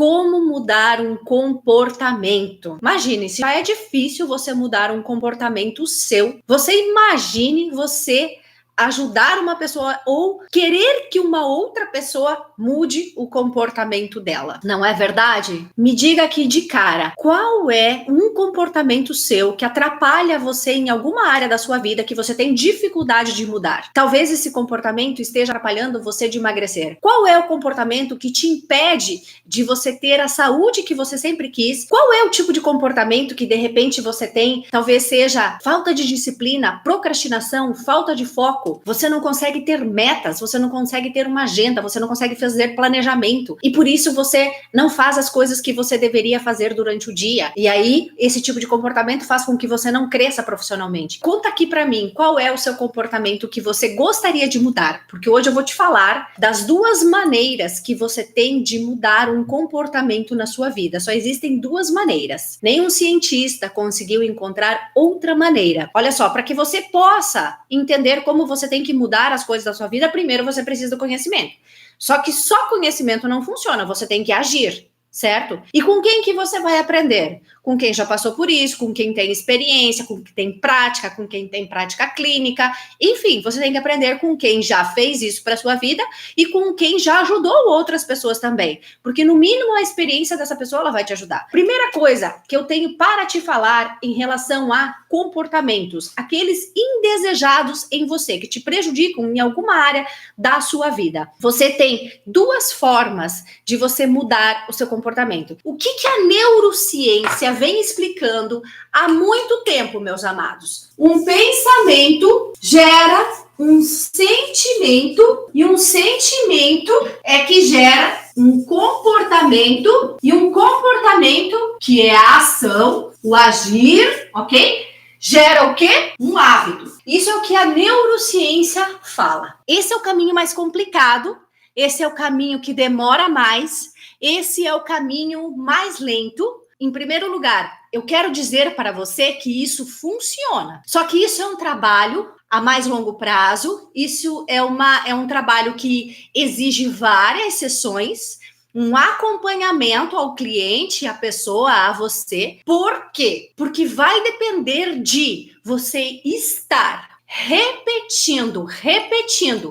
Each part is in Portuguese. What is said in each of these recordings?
como mudar um comportamento. Imagine, se já é difícil você mudar um comportamento seu, você imagine você ajudar uma pessoa ou querer que uma outra pessoa mude o comportamento dela. Não é verdade? Me diga aqui de cara, qual é um comportamento seu que atrapalha você em alguma área da sua vida que você tem dificuldade de mudar? Talvez esse comportamento esteja atrapalhando você de emagrecer. Qual é o comportamento que te impede de você ter a saúde que você sempre quis? Qual é o tipo de comportamento que de repente você tem? Talvez seja falta de disciplina, procrastinação, falta de foco. Você não consegue ter metas, você não consegue ter uma agenda, você não consegue fazer planejamento. E por isso você não faz as coisas que você deveria fazer durante o dia. E aí, esse tipo de comportamento faz com que você não cresça profissionalmente. Conta aqui pra mim, qual é o seu comportamento que você gostaria de mudar? Porque hoje eu vou te falar das duas maneiras que você tem de mudar um comportamento na sua vida. Só existem duas maneiras. Nenhum cientista conseguiu encontrar outra maneira. Olha só, para que você possa entender como você tem que mudar as coisas da sua vida, primeiro você precisa do conhecimento. Só que só conhecimento não funciona, você tem que agir, certo? E com quem que você vai aprender? Com quem já passou por isso, com quem tem experiência, com quem tem prática clínica, enfim, você tem que aprender com quem já fez isso para sua vida e com quem já ajudou outras pessoas também, porque no mínimo a experiência dessa pessoa ela vai te ajudar. Primeira coisa que eu tenho para te falar em relação a comportamentos, aqueles indesejados em você, que te prejudicam em alguma área da sua vida. Você tem duas formas de você mudar o seu comportamento. O que a neurociência vem explicando há muito tempo, meus amados? Um pensamento gera um sentimento e um sentimento é que gera um comportamento e um comportamento, que é a ação, o agir, ok? Gera o quê? Um hábito. Isso é o que a neurociência fala. Esse é o caminho mais complicado, esse é o caminho que demora mais, esse é o caminho mais lento. Em primeiro lugar, eu quero dizer para você que isso funciona. Só que isso é um trabalho a mais longo prazo, isso é um trabalho que exige várias sessões, um acompanhamento ao cliente, à pessoa, a você. Por quê? Porque vai depender de você estar repetindo.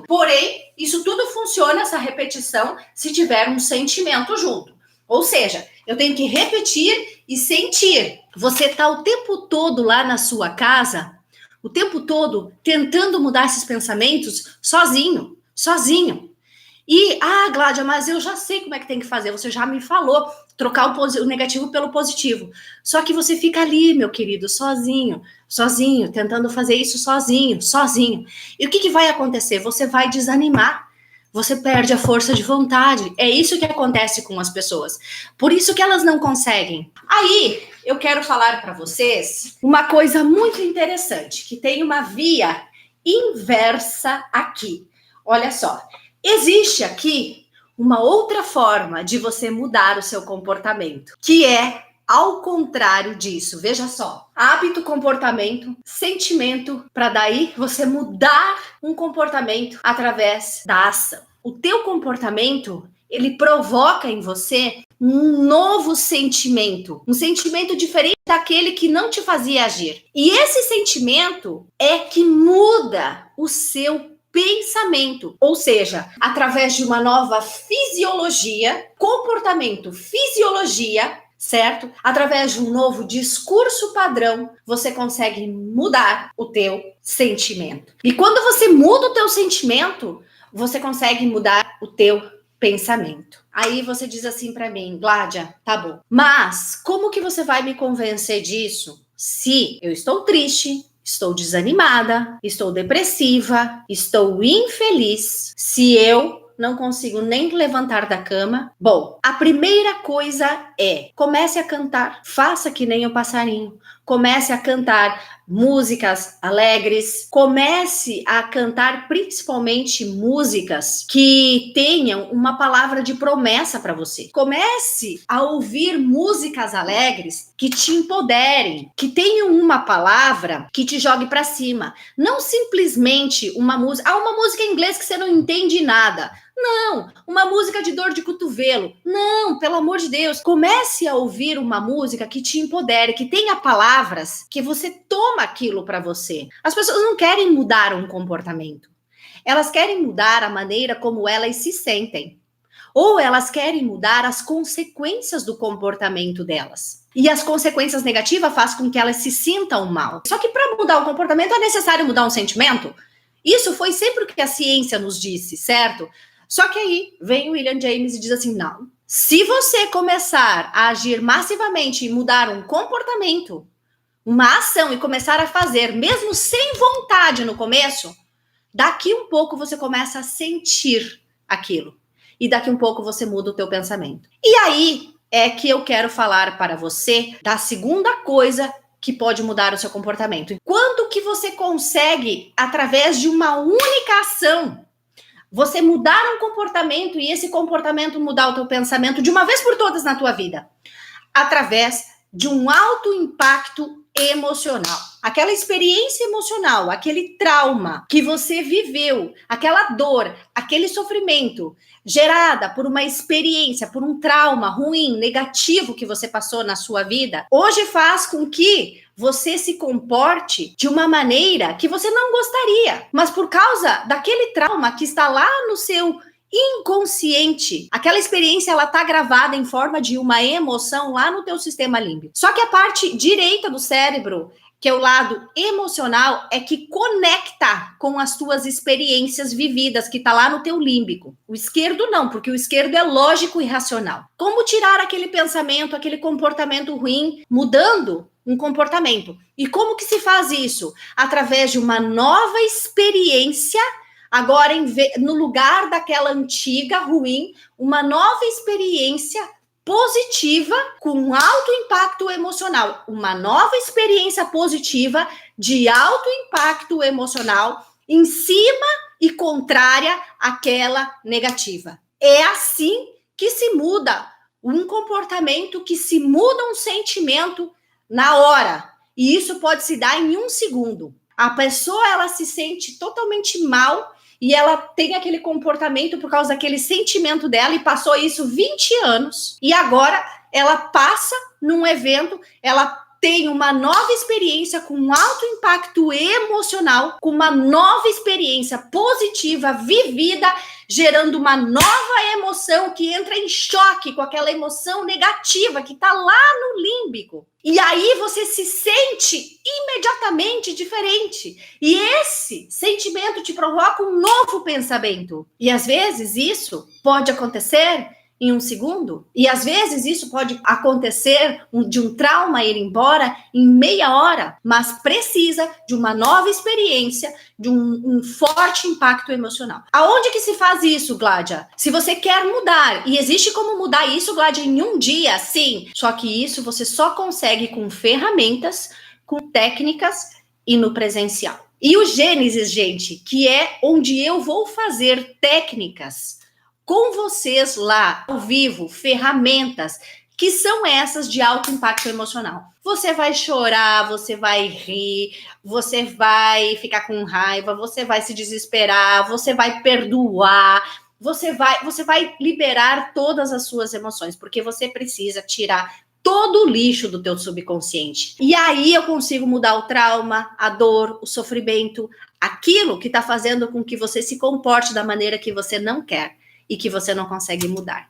Porém, isso tudo funciona, essa repetição, se tiver um sentimento junto. Ou seja, eu tenho que repetir e sentir. Você está o tempo todo lá na sua casa, o tempo todo tentando mudar esses pensamentos sozinho. E, Gláudia, mas eu já sei como é que tem que fazer, você já me falou, trocar o negativo pelo positivo. Só que você fica ali, meu querido, sozinho, tentando fazer isso sozinho. E o que vai acontecer? Você vai desanimar, você perde a força de vontade. É isso que acontece com as pessoas. Por isso que elas não conseguem. Aí, eu quero falar para vocês uma coisa muito interessante, que tem uma via inversa aqui. Olha só. Existe aqui uma outra forma de você mudar o seu comportamento, que é ao contrário disso. Veja só, hábito, comportamento, sentimento, para daí você mudar um comportamento através da ação. O teu comportamento, ele provoca em você um novo sentimento, um sentimento diferente daquele que não te fazia agir. E esse sentimento é que muda o seu pensamento, ou seja, através de uma nova fisiologia, comportamento, fisiologia, certo? Através de um novo discurso padrão, você consegue mudar o teu sentimento. E quando você muda o teu sentimento, você consegue mudar o teu pensamento. Aí você diz assim para mim, Gláudia, tá bom, mas como que você vai me convencer disso se eu estou triste, estou desanimada, estou depressiva, estou infeliz, se eu não consigo nem levantar da cama? Bom, a primeira coisa é, comece a cantar, faça que nem o passarinho, comece a cantar músicas alegres, comece a cantar principalmente músicas que tenham uma palavra de promessa para você. Comece a ouvir músicas alegres que te empoderem, que tenham uma palavra que te jogue para cima. Não simplesmente uma música, uma música em inglês que você não entende nada. Não, uma música de dor de cotovelo. Não, pelo amor de Deus. Comece a ouvir uma música que te empodere, que tenha palavras que você toma aquilo para você. As pessoas não querem mudar um comportamento. Elas querem mudar a maneira como elas se sentem. Ou elas querem mudar as consequências do comportamento delas. E as consequências negativas fazem com que elas se sintam mal. Só que para mudar o comportamento é necessário mudar um sentimento? Isso foi sempre o que a ciência nos disse, certo? Só que aí vem o William James e diz assim, não. Se você começar a agir massivamente e mudar um comportamento, uma ação e começar a fazer, mesmo sem vontade no começo, daqui um pouco você começa a sentir aquilo. E daqui um pouco você muda o teu pensamento. E aí é que eu quero falar para você da segunda coisa que pode mudar o seu comportamento. Quando que você consegue, através de uma única ação, você mudar um comportamento e esse comportamento mudar o teu pensamento de uma vez por todas na tua vida? Através de um alto impacto emocional. Aquela experiência emocional, aquele trauma que você viveu, aquela dor, aquele sofrimento gerada por uma experiência, por um trauma ruim, negativo que você passou na sua vida, hoje faz com que você se comporte de uma maneira que você não gostaria, mas por causa daquele trauma que está lá no seu inconsciente, aquela experiência ela tá gravada em forma de uma emoção lá no teu sistema límbico. Só que a parte direita do cérebro, que é o lado emocional, é que conecta com as tuas experiências vividas, que tá lá no teu límbico. O esquerdo não, porque o esquerdo é lógico e racional. Como tirar aquele pensamento, aquele comportamento ruim, mudando um comportamento? E como que se faz isso? Através de uma nova experiência. Agora, no lugar daquela antiga, ruim, uma nova experiência positiva com alto impacto emocional. Uma nova experiência positiva de alto impacto emocional em cima e contrária àquela negativa. É assim que se muda um comportamento, que se muda um sentimento na hora. E isso pode se dar em 1 segundo. A pessoa, ela se sente totalmente mal e ela tem aquele comportamento por causa daquele sentimento dela e passou isso 20 anos. E agora ela passa num evento, ela tem uma nova experiência com um alto impacto emocional, com uma nova experiência positiva vivida, gerando uma nova emoção que entra em choque com aquela emoção negativa que está lá no límbico. E aí você se sente imediatamente diferente. E esse sentimento te provoca um novo pensamento. E às vezes isso pode acontecer em 1 segundo. E às vezes isso pode acontecer de um trauma ir embora em meia hora. Mas precisa de uma nova experiência, de um forte impacto emocional. Aonde que se faz isso, Gládia? Se você quer mudar, e existe como mudar isso, Gládia, em 1 dia, sim. Só que isso você só consegue com ferramentas, com técnicas e no presencial. E o Gênesis, gente, que é onde eu vou fazer técnicas com vocês lá, ao vivo, ferramentas que são essas de alto impacto emocional. Você vai chorar, você vai rir, você vai ficar com raiva, você vai se desesperar, você vai perdoar, você vai liberar todas as suas emoções, porque você precisa tirar todo o lixo do teu subconsciente. E aí eu consigo mudar o trauma, a dor, o sofrimento, aquilo que está fazendo com que você se comporte da maneira que você não quer e que você não consegue mudar.